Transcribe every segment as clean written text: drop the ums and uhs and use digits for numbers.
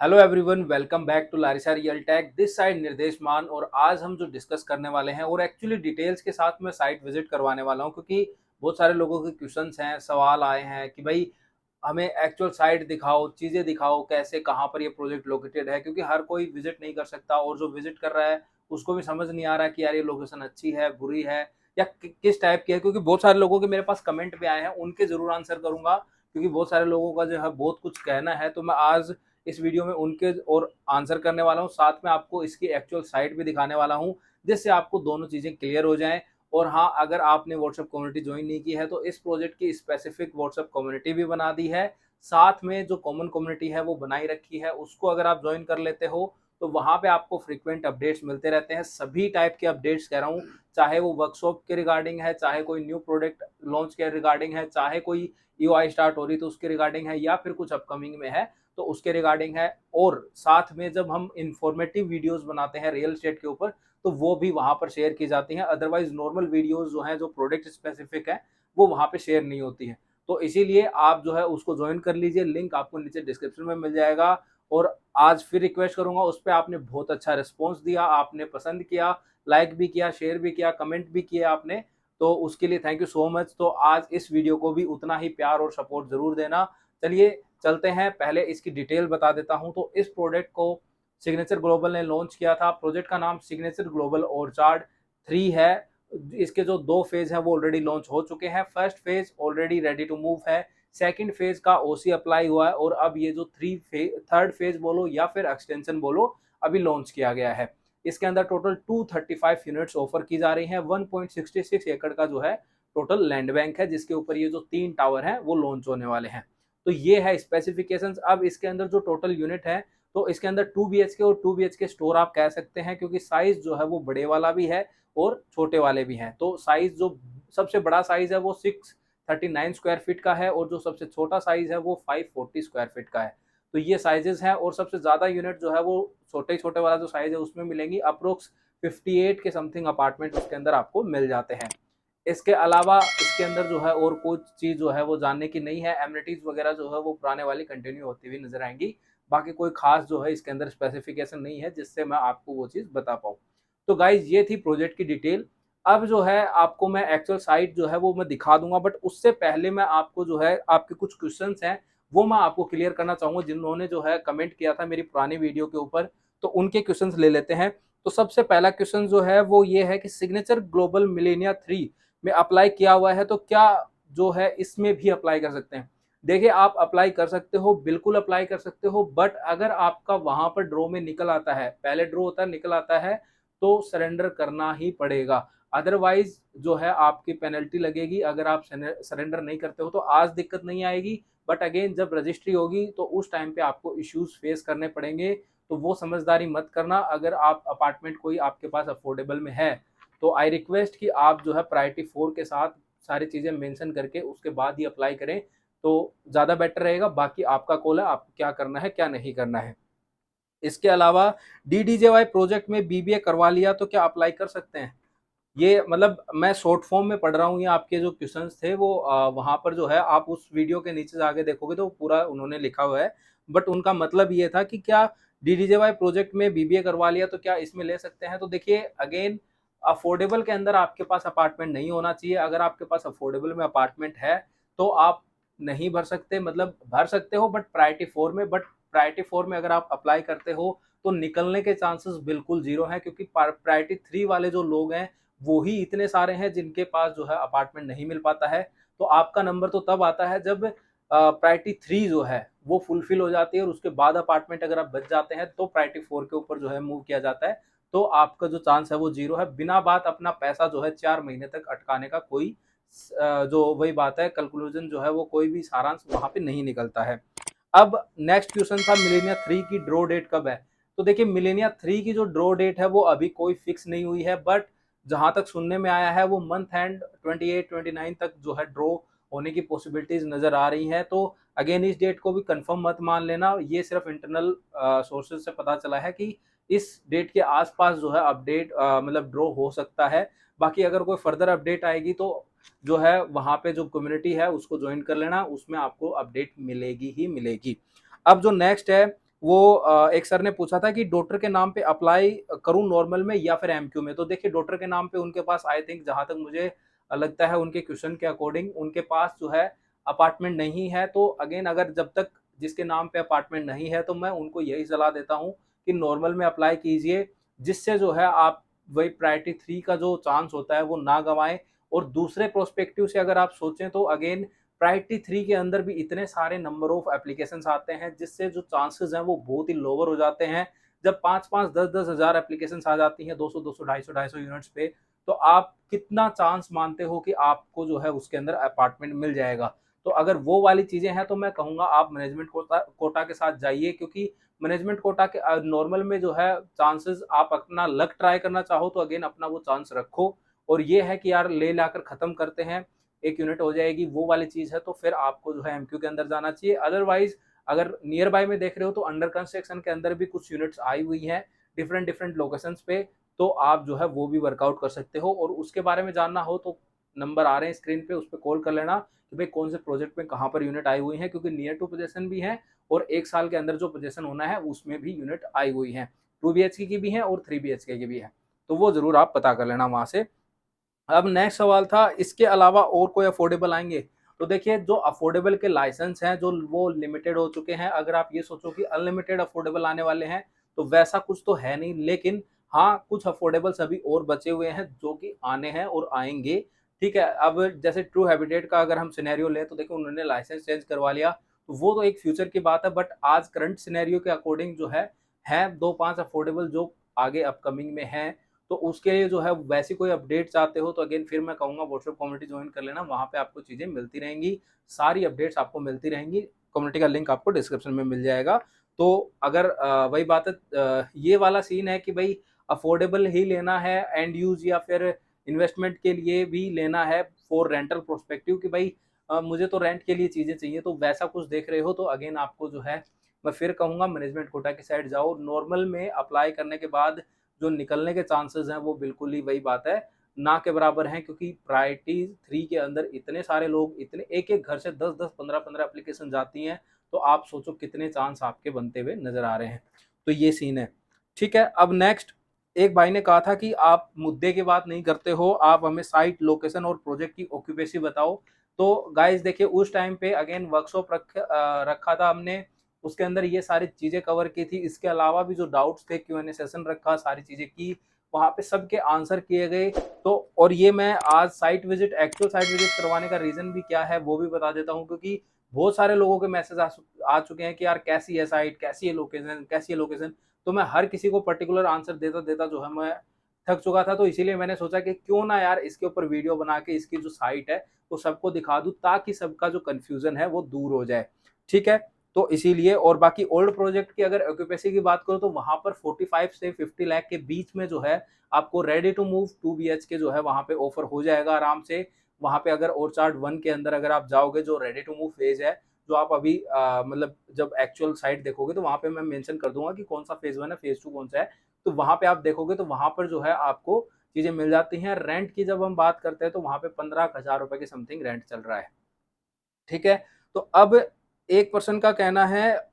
Hello everyone, welcome back to Larissa real tech. This side Nirdesh Maan. और आज हम जो डिस्कस करने वाले हैं और एक्चुअली डिटेल्स के साथ मैं साइट विजिट करवाने वाला हूं, क्योंकि बहुत सारे लोगों के क्वेश्चंस हैं, सवाल आए हैं कि भाई हमें एक्चुअल साइट दिखाओ, चीज़ें दिखाओ, कैसे कहाँ पर ये प्रोजेक्ट लोकेटेड है, क्योंकि हर कोई विजिट नहीं कर सकता और जो विजिट कर रहा है उसको भी समझ नहीं आ रहा कि यार ये लोकेशन अच्छी है, बुरी है या किस टाइप की है। क्योंकि बहुत सारे लोगों के मेरे पास कमेंट भी आए हैं, उनके जरूर आंसर करूंगा, क्योंकि बहुत सारे लोगों का जो है बहुत कुछ कहना है। तो मैं आज इस वीडियो में उनके और आंसर करने वाला हूँ, साथ में आपको इसकी एक्चुअल साइट भी दिखाने वाला हूँ, जिससे आपको दोनों चीज़ें क्लियर हो जाएं। और हाँ, अगर आपने व्हाट्सएप कम्युनिटी ज्वाइन नहीं की है तो इस प्रोजेक्ट की स्पेसिफिक व्हाट्सएप कम्युनिटी भी बना दी है। साथ में जो कॉमन कम्युनिटी है वो बनाई रखी है, उसको अगर आप ज्वाइन कर लेते हो तो वहाँ पे आपको फ्रीक्वेंट अपडेट्स मिलते रहते हैं, सभी टाइप के अपडेट्स कह रहा हूँ। चाहे वो वर्कशॉप के रिगार्डिंग है, चाहे कोई न्यू प्रोडक्ट लॉन्च के रिगार्डिंग है, चाहे कोई यूआई स्टार्ट हो रही तो उसके रिगार्डिंग है, या फिर कुछ अपकमिंग में है तो उसके रिगार्डिंग है। और साथ में जब हम इंफॉर्मेटिव वीडियोस बनाते हैं रियल एस्टेट के ऊपर तो वो भी वहां पर शेयर की जाती हैं। अदरवाइज नॉर्मल वीडियोस जो हैं, जो प्रोडक्ट स्पेसिफिक है, वो वहां पे शेयर नहीं होती हैं। तो इसीलिए आप जो है उसको ज्वाइन कर लीजिए, लिंक आपको नीचे डिस्क्रिप्शन में मिल जाएगा। और आज फिर रिक्वेस्ट करूंगा, उस पर आपने बहुत अच्छा रिस्पॉन्स दिया, आपने पसंद किया, लाइक भी किया, शेयर भी किया, कमेंट भी किया आपने, तो उसके लिए थैंक यू सो मच। तो आज इस वीडियो को भी उतना ही प्यार और सपोर्ट जरूर देना। चलिए चलते हैं, पहले इसकी डिटेल बता देता हूं। तो इस प्रोडक्ट को सिग्नेचर ग्लोबल ने लॉन्च किया था। प्रोजेक्ट का नाम सिग्नेचर ग्लोबल ऑर्चार्ड 3 है। इसके जो 2 फेज हैं वो ऑलरेडी लॉन्च हो चुके हैं। First phase already ready to move है, सेकंड फेज का ओसी अप्लाई हुआ है, और अब ये जो थर्ड फेज बोलो या फिर एक्सटेंशन बोलो, अभी लॉन्च किया गया है। इसके अंदर टोटल 235 यूनिट्स ऑफर की जा रही हैं। 1.66 एकड़ का जो है टोटल लैंड बैंक है, जिसके ऊपर ये जो 3 टावर हैं वो लॉन्च होने वाले हैं। तो ये है स्पेसिफिकेशंस। अब इसके अंदर जो टोटल यूनिट है, तो इसके अंदर 2 BHK और 2 BHK स्टोर आप कह सकते हैं, क्योंकि साइज जो है वो बड़े वाला भी है और छोटे वाले भी हैं। तो साइज जो सबसे बड़ा साइज है वो 639 स्क्वायर फीट का है, और जो सबसे छोटा साइज है वो 540 स्क्वायर फीट का है। तो ये साइजेस हैं, और सबसे ज्यादा यूनिट जो है वो छोटे छोटे वाला जो साइज है उसमें मिलेंगी। अप्रोक्स 58 के समथिंग अपार्टमेंट उसके अंदर आपको मिल जाते हैं। इसके अलावा इसके अंदर जो है और कुछ चीज जो है वो जानने की नहीं है। एमिनिटीज वगैरह जो है वो पुराने वाली कंटिन्यू होती हुई नजर आएंगी। बाकी कोई खास जो है इसके अंदर स्पेसिफिकेशन नहीं है जिससे मैं आपको वो चीज बता पाऊँ। तो गाइज ये थी प्रोजेक्ट की डिटेल। अब जो है आपको मैं एक्चुअल साइट जो है वो मैं दिखा दूंगा, बट उससे पहले मैं आपको जो है आपके कुछ क्वेश्चंस हैं वो मैं आपको क्लियर करना चाहूंगा, जिन्होंने जो है कमेंट किया था मेरी पुरानी वीडियो के ऊपर। तो उनके क्वेश्चंस ले लेते हैं। तो सबसे पहला क्वेश्चन जो है वो ये है कि सिग्नेचर ग्लोबल मिलेनिया 3 में अप्लाई किया हुआ है, तो क्या जो है इसमें भी अप्लाई कर सकते हैं? देखिए, आप अप्लाई कर सकते हो, बिल्कुल अप्लाई कर सकते हो, बट अगर आपका वहां पर ड्रॉ में निकल आता है, पहले ड्रॉ होता है निकल आता है, तो सरेंडर करना ही पड़ेगा। अदरवाइज जो है आपकी पेनल्टी लगेगी। अगर आप सरेंडर नहीं करते हो तो आज दिक्कत नहीं आएगी, बट अगेन जब रजिस्ट्री होगी तो उस टाइम पे आपको इश्यूज फेस करने पड़ेंगे। तो वो समझदारी मत करना। अगर आप अपार्टमेंट कोई आपके पास अफोर्डेबल में है तो आई रिक्वेस्ट कि आप जो है प्रायोरिटी 4 के साथ सारी चीज़ें मेंशन करके उसके बाद ही अप्लाई करें, तो ज़्यादा बेटर रहेगा। बाकी आपका कॉल है, आपको क्या करना है क्या नहीं करना है। इसके अलावा डीडीजेवाई प्रोजेक्ट में बीबीए करवा लिया तो क्या अप्लाई कर सकते हैं? ये मतलब मैं शॉर्ट फॉर्म में पढ़ रहा हूँ, ये आपके जो क्वेश्चंस थे वो वहां पर जो है आप उस वीडियो के नीचे जाके देखोगे तो पूरा उन्होंने लिखा हुआ है। बट उनका मतलब ये था कि क्या डीडीजेवाई प्रोजेक्ट में बीबीए करवा लिया तो क्या इसमें ले सकते हैं? तो देखिए अगेन, अफोर्डेबल के अंदर आपके पास अपार्टमेंट नहीं होना चाहिए। अगर आपके पास अफोर्डेबल में अपार्टमेंट है तो आप नहीं भर सकते, मतलब भर सकते हो बट प्रायोरिटी 4 में। बट प्रायोरिटी 4 में अगर आप अप्लाई करते हो तो निकलने के चांसेस बिल्कुल जीरो हैं, क्योंकि प्रायोरिटी 3 वाले जो लोग हैं वो ही इतने सारे हैं जिनके पास जो है अपार्टमेंट नहीं मिल पाता है। तो आपका नंबर तो तब आता है जब प्रायोरिटी 3 जो है वो फुलफिल हो जाती है, और उसके बाद अपार्टमेंट अगर आप बच जाते हैं तो प्रायोरिटी 4 के ऊपर जो है मूव किया जाता है। तो आपका जो चांस है वो जीरो है। बिना बात अपना पैसा जो है 4 महीने तक अटकाने का कोई जो वही बात है, कंक्लूजन जो है वो कोई भी सारांश वहां पे नहीं निकलता है। अब नेक्स्ट क्वेश्चन था मिलेनिया 3 की ड्रॉ डेट कब है? तो देखिए मिलेनिया 3 की जो ड्रॉ डेट है वो अभी कोई फिक्स नहीं हुई है, बट जहां तक सुनने में आया है वो मंथ एंड 28-29 तक जो है ड्रॉ होने की पॉसिबिलिटीज नजर आ रही हैं। तो अगेन इस डेट को भी कंफर्म मत मान लेना, ये सिर्फ इंटरनल सोर्सेज से पता चला है कि इस डेट के आसपास जो है अपडेट मतलब ड्रॉ हो सकता है। बाकी अगर कोई फर्दर अपडेट आएगी तो जो है वहां पे जो कम्युनिटी है उसको ज्वाइन कर लेना, उसमें आपको अपडेट मिलेगी ही मिलेगी। अब जो नेक्स्ट है वो एक सर ने पूछा था कि डॉटर के नाम पे अप्लाई करूँ नॉर्मल में या फिर एमक्यू में? तो देखिए डॉटर के नाम पे उनके पास आई थिंक जहाँ तक मुझे लगता है उनके क्वेश्चन के अकॉर्डिंग उनके पास जो है अपार्टमेंट नहीं है। तो अगेन अगर जब तक जिसके नाम पे अपार्टमेंट नहीं है तो मैं उनको यही सलाह देता हूँ कि नॉर्मल में अप्लाई कीजिए, जिससे जो है आप वही प्रायोरिटी 3 का जो चांस होता है वो ना गँवाएँ। और दूसरे प्रोस्पेक्टिव से अगर आप सोचें तो अगेन प्रायोरिटी 3 के अंदर भी इतने सारे नंबर ऑफ एप्लीकेशंस आते हैं, जिससे जो चांसेस हैं वो बहुत ही लोअर हो जाते हैं। जब 5-5 10-10 हज़ार एप्लीकेशंस आ जाती हैं 200-200 250-250 यूनिट्स पे, तो आप कितना चांस मानते हो कि आपको जो है उसके अंदर अपार्टमेंट मिल जाएगा? तो अगर वो वाली चीज़ें हैं तो मैं कहूँगा आप मैनेजमेंट कोटा कोटा के साथ जाइए, क्योंकि मैनेजमेंट कोटा के नॉर्मल में जो है चांसेस आप अपना लक ट्राई करना चाहो तो अगेन अपना वो चांस रखो। और ये है कि यार ले लाकर खत्म करते हैं, एक यूनिट हो जाएगी, वो वाली चीज़ है तो फिर आपको जो है एमक्यू के अंदर जाना चाहिए। अदरवाइज़ अगर नियर बाय में देख रहे हो तो अंडर कंस्ट्रक्शन के अंदर भी कुछ यूनिट्स आई हुई हैं, डिफरेंट डिफरेंट लोकेशंस पे, तो आप जो है वो भी वर्कआउट कर सकते हो। और उसके बारे में जानना हो तो नंबर आ रहे हैं स्क्रीन पे, उस पे कॉल कर लेना कि भाई कौन से प्रोजेक्ट में कहाँ पर यूनिट आई हुई है, क्योंकि नियर टू पोजीशन भी है और 1 साल के अंदर जो पोजीशन होना है उसमें भी यूनिट आई हुई है। 2 बीएचके की भी है और 3 बीएचके की भी है। तो वो ज़रूर आप पता कर लेना वहाँ से। अब नेक्स्ट सवाल था इसके अलावा और कोई अफोर्डेबल आएँगे? तो देखिए जो अफोर्डेबल के लाइसेंस हैं जो वो लिमिटेड हो चुके हैं। अगर आप ये सोचो कि अनलिमिटेड अफोर्डेबल आने वाले हैं, तो वैसा कुछ तो है नहीं। लेकिन हाँ, कुछ अफोर्डेबल्स अभी और बचे हुए हैं जो कि आने हैं और आएँगे, ठीक है? अब जैसे ट्रू हैबिटेट का अगर हम सिनेरियो लें तो देखो उन्होंने लाइसेंस चेंज करवा लिया, तो वो तो एक फ्यूचर की बात है। बट आज करंट सिनेरियो के अकॉर्डिंग जो है 2-5 अफोर्डेबल जो आगे अपकमिंग में हैं। तो उसके लिए जो है वैसी कोई अपडेट चाहते हो तो अगेन फिर मैं कहूँगा व्हाट्सएप कम्युनिटी ज्वाइन कर लेना, वहाँ पे आपको चीज़ें मिलती रहेंगी, सारी अपडेट्स आपको मिलती रहेंगी। कम्युनिटी का लिंक आपको डिस्क्रिप्शन में मिल जाएगा। तो अगर वही बात है, ये वाला सीन है कि भाई अफोर्डेबल ही लेना है एंड यूज़ या फिर इन्वेस्टमेंट के लिए भी लेना है फॉर रेंटल पर्सपेक्टिव कि भाई मुझे तो रेंट के लिए चीज़ें चाहिए, तो वैसा कुछ देख रहे हो तो अगेन आपको जो है मैं फिर कहूँगा मैनेजमेंट कोटा की साइड जाओ। नॉर्मल में अप्लाई करने के बाद जो निकलने के चांसेस हैं वो बिल्कुल ही वही बात है, ना के बराबर हैं, क्योंकि प्रायोरिटी 3 के अंदर इतने सारे लोग, इतने एक-एक घर से 10-10 15-15 एप्लीकेशन जाती हैं, तो आप सोचो कितने चांस आपके बनते हुए नज़र आ रहे हैं। तो ये सीन है। ठीक है, अब नेक्स्ट एक भाई ने कहा था कि आप मुद्दे की बात नहीं करते हो, आप हमें साइट, लोकेशन और प्रोजेक्ट की ऑक्यूपेसी बताओ। तो गाइस देखिए उस टाइम पे अगेन वर्कशॉप रखा था हमने, उसके अंदर ये सारी चीज़ें कवर की थी। इसके अलावा भी जो डाउट्स थे क्यू&ए सेशन रखा, सारी चीज़ें की, वहाँ पे सबके आंसर किए गए। तो और ये मैं आज site visit actual site visit करवाने का रीज़न भी क्या है वो भी बता देता हूँ, क्योंकि बहुत सारे लोगों के मैसेज आ चुके हैं कि यार कैसी है साइट, कैसी है लोकेशन, कैसी है लोकेशन। तो मैं हर किसी को पर्टिकुलर आंसर देता-देता जो है मैं थक चुका था, तो इसीलिए मैंने सोचा कि क्यों ना यार इसके ऊपर वीडियो बना के इसकी जो साइट है वो सबको दिखा दूँ, ताकि सबका जो कन्फ्यूज़न है वो दूर हो जाए। ठीक है? तो इसीलिए, और बाकी ओल्ड प्रोजेक्ट की अगर ऑक्यूपेसी की बात करूँ तो वहाँ पर 45 से 50 लाख के बीच में जो है आपको रेडी टू मूव 2 बीएचके जो है वहाँ पे ऑफर हो जाएगा आराम से। वहाँ पे अगर ओरछाड़ 1 के अंदर अगर आप जाओगे, जो रेडी टू मूव फेज़ है, जो आप अभी मतलब जब एक्चुअल साइट देखोगे तो वहाँ पे मैं मेंशन कर दूँगा कि कौन-सा फेज़ 1 है, फेज़ 2 कौन-सा है। तो वहाँ पे आप देखोगे तो वहाँ पर जो है आपको चीज़ें मिल जाती हैं। रेंट की जब हम बात करते हैं तो वहाँ पे 15,000 रुपए के समथिंग रेंट चल रहा है। ठीक है? तो अब एक पर्सन का कहना है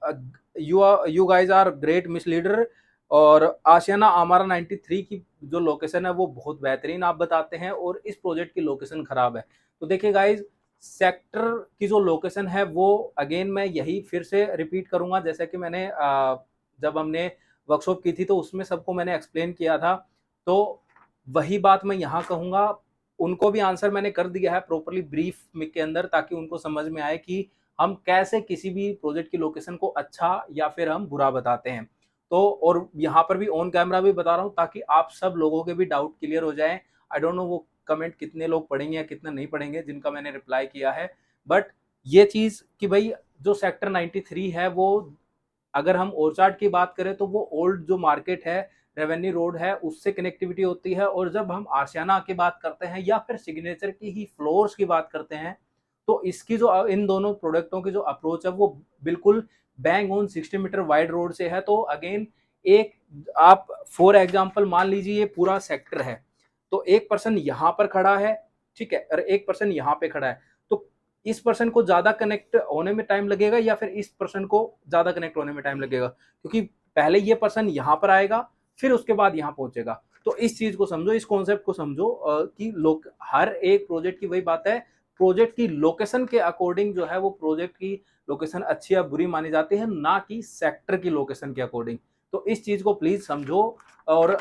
यू गाइज़ आर ग्रेट मिसलीडर, और आशियाना अमारा 93 की जो लोकेशन है वो बहुत बेहतरीन आप बताते हैं और इस प्रोजेक्ट की लोकेशन खराब है। तो देखिए गाइज़, सेक्टर की जो लोकेशन है वो अगेन मैं यही फिर से रिपीट करूँगा, जैसे कि मैंने जब हमने वर्कशॉप की थी तो उसमें सबको मैंने एक्सप्लेन किया था। तो वही बात मैं यहाँ कहूँगा, उनको भी आंसर मैंने कर दिया है प्रॉपर्ली ब्रीफ में के अंदर, ताकि उनको समझ में आए कि हम कैसे किसी भी प्रोजेक्ट की लोकेशन को अच्छा या फिर हम बुरा बताते हैं। तो और यहाँ पर भी ऑन कैमरा भी बता रहा हूँ ताकि आप सब लोगों के भी डाउट क्लियर हो जाएँ। आई डोंट नो वो कमेंट कितने लोग पढ़ेंगे या कितने नहीं पढ़ेंगे जिनका मैंने रिप्लाई किया है। बट ये चीज़ कि भई जो सेक्टर 93 है वो, अगर हम ओरछाड़ की बात करें तो वो ओल्ड जो मार्केट है, रेवेन्यू रोड है, उससे कनेक्टिविटी होती है। और जब हम आशियाना की बात करते हैं या फिर सिग्नेचर की ही फ्लोर्स की बात करते हैं, तो इसकी जो इन दोनों प्रोडक्टों की जो अप्रोच है वो बिल्कुल bang on 60 metre wide road से है। तो अगेन एक आप फॉर एग्जांपल मान लीजिए ये पूरा सेक्टर है, तो एक पर्सन यहाँ पर खड़ा है, ठीक है? और एक पर्सन यहाँ पे खड़ा है। तो इस पर्सन को ज़्यादा कनेक्ट होने में टाइम लगेगा या फिर इस पर्सन को ज़्यादा कनेक्ट होने में टाइम लगेगा, क्योंकि पहले ये पर्सन यहाँ पर आएगा फिर उसके बाद यहाँ पहुंचेगा। तो इस चीज को समझो, इस कॉन्सेप्ट को समझो कि लोग हर एक प्रोजेक्ट की वही बात है, प्रोजेक्ट की लोकेशन के अकॉर्डिंग जो है वो प्रोजेक्ट की लोकेशन अच्छी या बुरी मानी जाती है, ना कि सेक्टर की लोकेशन के अकॉर्डिंग। तो इस चीज को प्लीज समझो और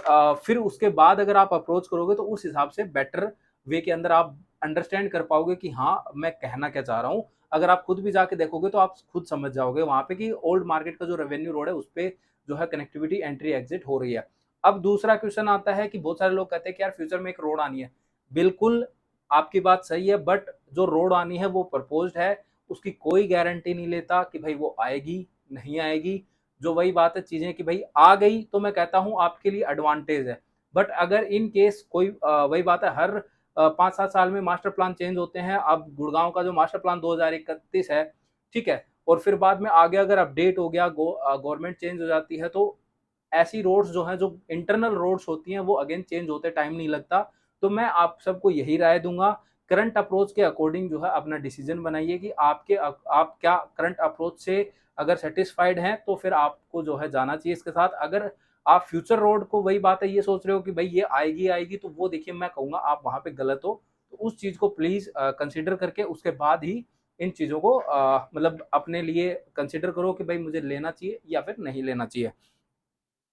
फिर उसके बाद अगर आप अप्रोच करोगे तो उस हिसाब से बेटर वे के अंदर आप अंडरस्टैंड कर पाओगे कि हाँ मैं कहना क्या चाह रहा हूँ। अगर आप खुद भी जाके देखोगे तो आप खुद समझ जाओगे वहां पे कि ओल्ड मार्केट का जो रेवेन्यू रोड है उस पे जो है कनेक्टिविटी एंट्री एग्जिट हो रही है। अब दूसरा क्वेश्चन आता है कि बहुत सारे लोग कहते हैं कि यार फ्यूचर में एक रोड आनी है। बिल्कुल आपकी बात सही है, बट जो रोड आनी है वो प्रपोज्ड है, उसकी कोई गारंटी नहीं लेता कि भाई वो आएगी नहीं आएगी। जो वही बात है चीजें कि भाई आ गई तो मैं कहता हूँ आपके लिए एडवांटेज है, बट अगर इन केस कोई वही बात है हर 5-7 साल में मास्टर प्लान चेंज होते हैं। अब गुड़गांव का जो मास्टर प्लान 2031 है, ठीक है, और फिर बाद में आगे अगर अपडेट हो गया, गवर्नमेंट चेंज हो जाती है, तो ऐसी रोड्स जो हैं, जो इंटरनल रोड्स होती हैं, वो अगेन चेंज होते टाइम नहीं लगता। तो मैं आप सबको यही राय दूंगा, करंट अप्रोच के अकॉर्डिंग जो है अपना डिसीजन बनाइए कि आप क्या करंट अप्रोच से अगर सेटिस्फाइड हैं तो फिर आपको जो है जाना चाहिए इसके साथ। अगर आप फ्यूचर रोड को वही बात है ये सोच रहे हो कि भाई ये आएगी आएगी, तो वो देखिए मैं कहूंगा आप वहां पे गलत हो। तो उस चीज को प्लीज कंसिडर करके उसके बाद ही इन चीजों को मतलब अपने लिए कंसिडर करो कि भाई मुझे लेना चाहिए या फिर नहीं लेना चाहिए।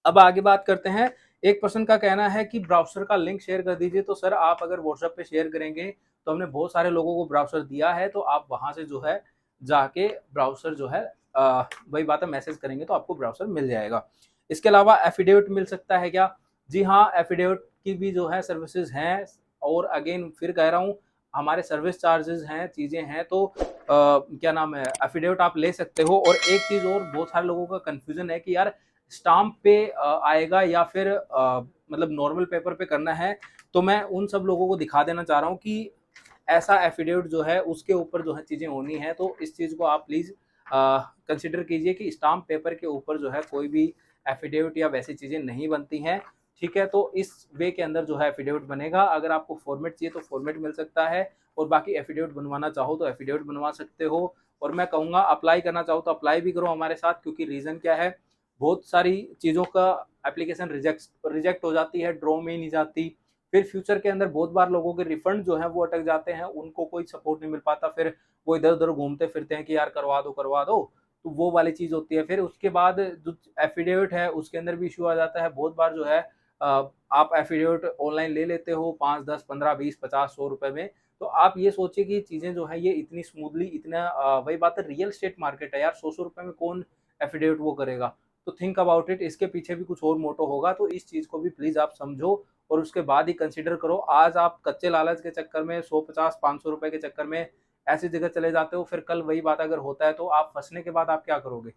अब आगे बात करते हैं। एक पर्सन का कहना है कि ब्राउज़र का लिंक शेयर कर दीजिए। तो सर आप अगर व्हाट्सएप पे शेयर करेंगे तो हमने बहुत सारे लोगों को ब्राउज़र दिया है, तो आप वहाँ से जो है जाके ब्राउज़र जो है वही बात है मैसेज करेंगे तो आपको ब्राउज़र मिल जाएगा। इसके अलावा एफिडेविट मिल सकता है क्या? जी हाँ, एफिडेविट की भी जो है सर्विसेज़ हैं, और अगेन फिर कह रहा हूँ हमारे सर्विस चार्जेज़ हैं, चीज़ें हैं, तो क्या नाम है, एफिडेविट आप ले सकते हो। और एक चीज़ और बहुत सारे लोगों का कन्फ्यूज़न है कि यार स्टाम्प पे आएगा या फिर मतलब नॉर्मल पेपर पे करना है। तो मैं उन सब लोगों को दिखा देना चाह रहा हूँ कि ऐसा एफिडेविट जो है उसके ऊपर जो है चीज़ें होनी है। तो इस चीज़ को आप प्लीज़ कंसिडर कीजिए कि स्टाम्प पेपर के ऊपर जो है कोई भी एफिडेविट या वैसी चीज़ें नहीं बनती हैं, ठीक है। तो इस वे के अंदर जो है एफिडेविट बनेगा। अगर आपको फॉर्मेट चाहिए तो फॉर्मेट मिल सकता है, और बाकी एफिडेविट बनवाना चाहो तो एफिडेविट बनवा सकते हो। और मैं कहूँगा अप्लाई करना चाहो तो अप्लाई भी करो हमारे साथ, क्योंकि रीज़न क्या है, बहुत सारी चीज़ों का एप्लीकेशन रिजेक्ट हो जाती है, ड्रॉ में ही नहीं जाती। फिर फ्यूचर के अंदर बहुत बार लोगों के रिफंड जो है वो अटक जाते हैं, उनको कोई सपोर्ट नहीं मिल पाता, फिर वो इधर उधर घूमते फिरते हैं कि यार करवा दो करवा दो। तो वो वाली चीज़ होती है। फिर उसके बाद जो एफिडेविट है उसके अंदर भी इशू आ जाता है बहुत बार जो है आप एफिडेविट ऑनलाइन ले लेते हो 5, 10, 15, 20, 50, 100 रुपए में। तो आप ये सोचिए कि चीज़ें जो है ये इतनी स्मूथली इतना वही बात है, रियल स्टेट मार्केट है यार, 100 रुपए में कौन एफिडेविट वो करेगा। तो थिंक अबाउट इट, इसके पीछे भी कुछ और मोटो होगा। तो इस चीज़ को भी प्लीज़ आप समझो और उसके बाद ही कंसिडर करो। आज आप कच्चे लालच के चक्कर में 100, 50, 500 रुपए के चक्कर में ऐसी जगह चले जाते हो, फिर कल वही बात अगर होता है तो आप फंसने के बाद आप क्या करोगे?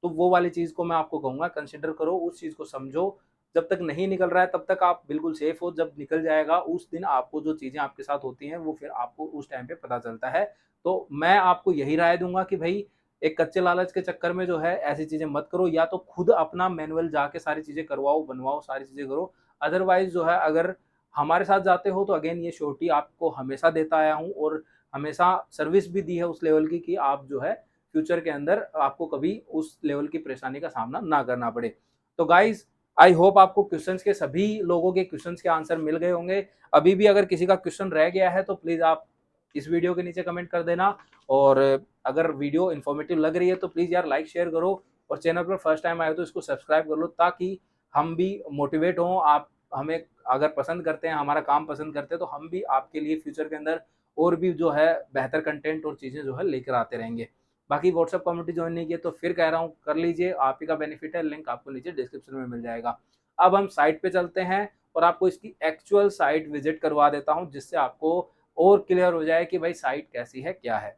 तो वो वाली चीज़ को मैं आपको कहूँगा कंसिडर करो, उस चीज़ को समझो। जब तक नहीं निकल रहा है तब तक आप बिल्कुल सेफ हो, जब निकल जाएगा उस दिन आपको जो चीज़ें आपके साथ होती हैं वो फिर आपको उस टाइम पे पता चलता है। तो मैं आपको यही राय दूँगा कि भई एक कच्चे लालच के चक्कर में जो है ऐसी चीज़ें मत करो, या तो खुद अपना मैनुअल जाके सारी चीज़ें करवाओ, बनवाओ, सारी चीज़ें करो। अदरवाइज़ जो है अगर हमारे साथ जाते हो तो अगेन ये श्योरिटी आपको हमेशा देता आया हूँ, और हमेशा सर्विस भी दी है उस लेवल की कि आप जो है फ्यूचर के अंदर आपको कभी उस लेवल की परेशानी का सामना ना करना पड़े। तो गाइज़ आई होप आपको क्वेश्चंस के सभी लोगों के क्वेश्चंस के आंसर मिल गए होंगे। अभी भी अगर किसी का क्वेश्चन रह गया है तो प्लीज़ आप इस वीडियो के नीचे कमेंट कर देना, और अगर वीडियो इन्फॉर्मेटिव लग रही है तो प्लीज़ यार लाइक शेयर करो, और चैनल पर फर्स्ट टाइम आए हो तो इसको सब्सक्राइब कर लो, ताकि हम भी मोटिवेट हों। आप हमें अगर पसंद करते हैं, हमारा काम पसंद करते हैं, तो हम भी आपके लिए फ्यूचर के अंदर और भी जो है बेहतर कंटेंट और चीज़ें जो है लेकर आते रहेंगे। बाकी व्हाट्सएप कम्युनिटी ज्वाइन नहीं किया तो फिर कह रहा हूँ कर लीजिए, आप ही का बेनिफिट है, लिंक आपको नीचे डिस्क्रिप्शन में मिल जाएगा। अब हम साइट पे चलते हैं और आपको इसकी एक्चुअल साइट विजिट करवा देता हूँ, जिससे आपको और क्लियर हो जाए कि भाई साइट कैसी है क्या है।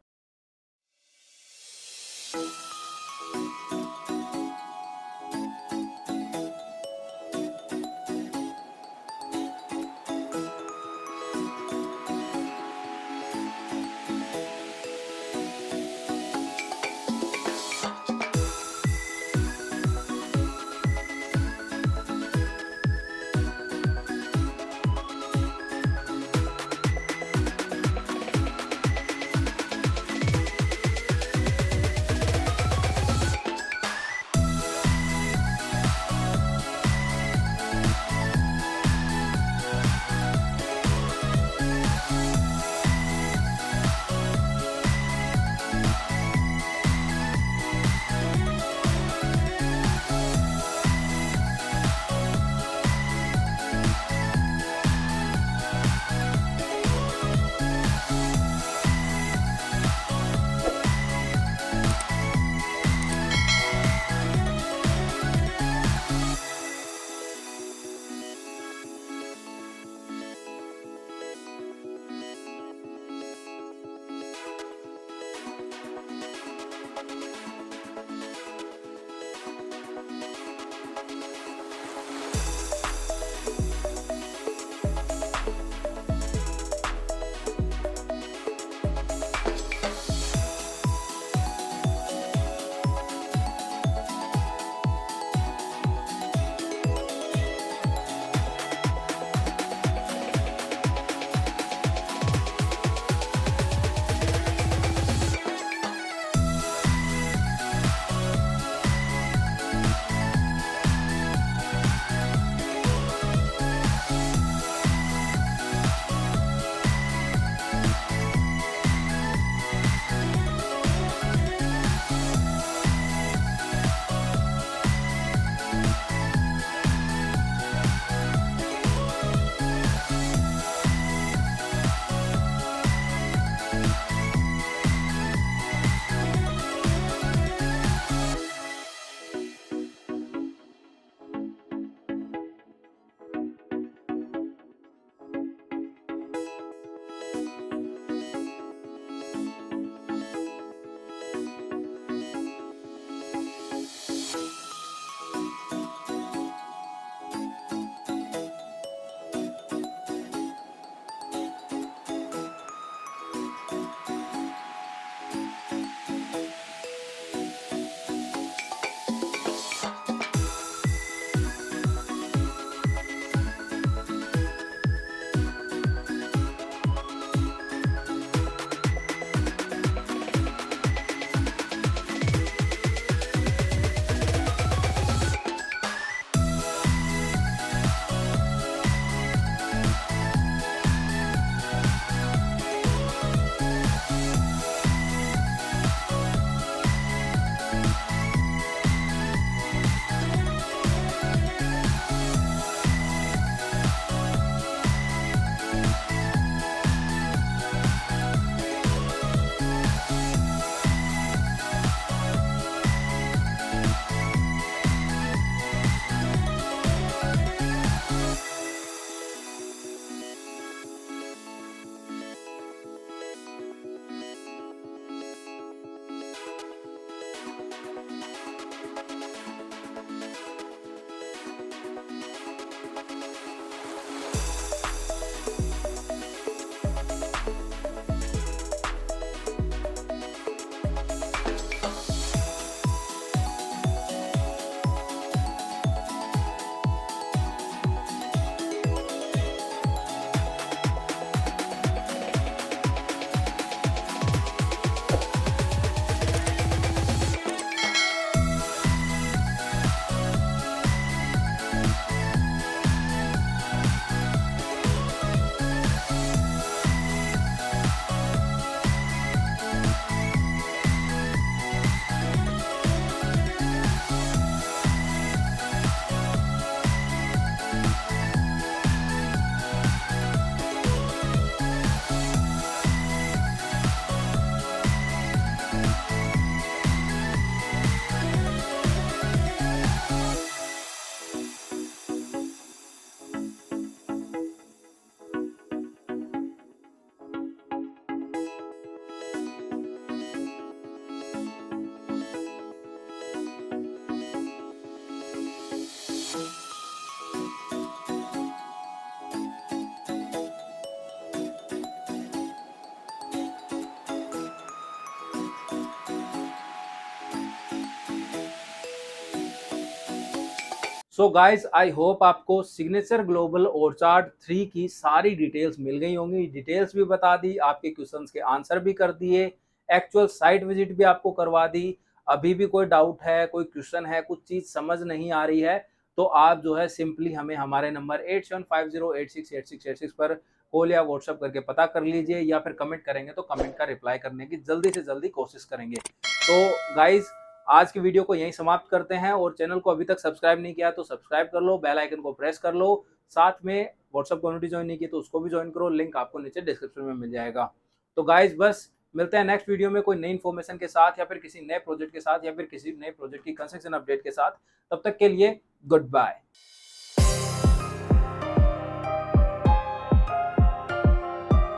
सो गाइज आई होप आपको सिग्नेचर ग्लोबल ऑर्चार्ड 3 की सारी डिटेल्स मिल गई होंगी। डिटेल्स भी बता दी, आपके क्वेश्चंस के आंसर भी कर दिए, एक्चुअल साइट विजिट भी आपको करवा दी। अभी भी कोई डाउट है, कोई क्वेश्चन है, कुछ चीज समझ नहीं आ रही है, तो आप जो है सिंपली हमें हमारे नंबर 8750868686 पर कॉल या व्हाट्सएप करके पता कर लीजिए, या फिर कमेंट करेंगे तो कमेंट का रिप्लाई करने की जल्दी से जल्दी कोशिश करेंगे। तो गाइज आज की वीडियो को यहीं समाप्त करते हैं, और चैनल को अभी तक सब्सक्राइब नहीं किया तो सब्सक्राइब कर लो, बेल आइकन को प्रेस कर लो, साथ में व्हाट्सएप कम्युनिटी ज्वाइन नहीं की तो उसको भी ज्वाइन करो, लिंक आपको नीचे डिस्क्रिप्शन में मिल जाएगा। तो गाइज बस मिलते हैं नेक्स्ट वीडियो में कोई नई इन्फॉर्मेशन के साथ, या फिर किसी नए प्रोजेक्ट के साथ, या फिर किसी नए प्रोजेक्ट की कंस्ट्रक्शन अपडेट के साथ। तब तक के लिए गुड बाय।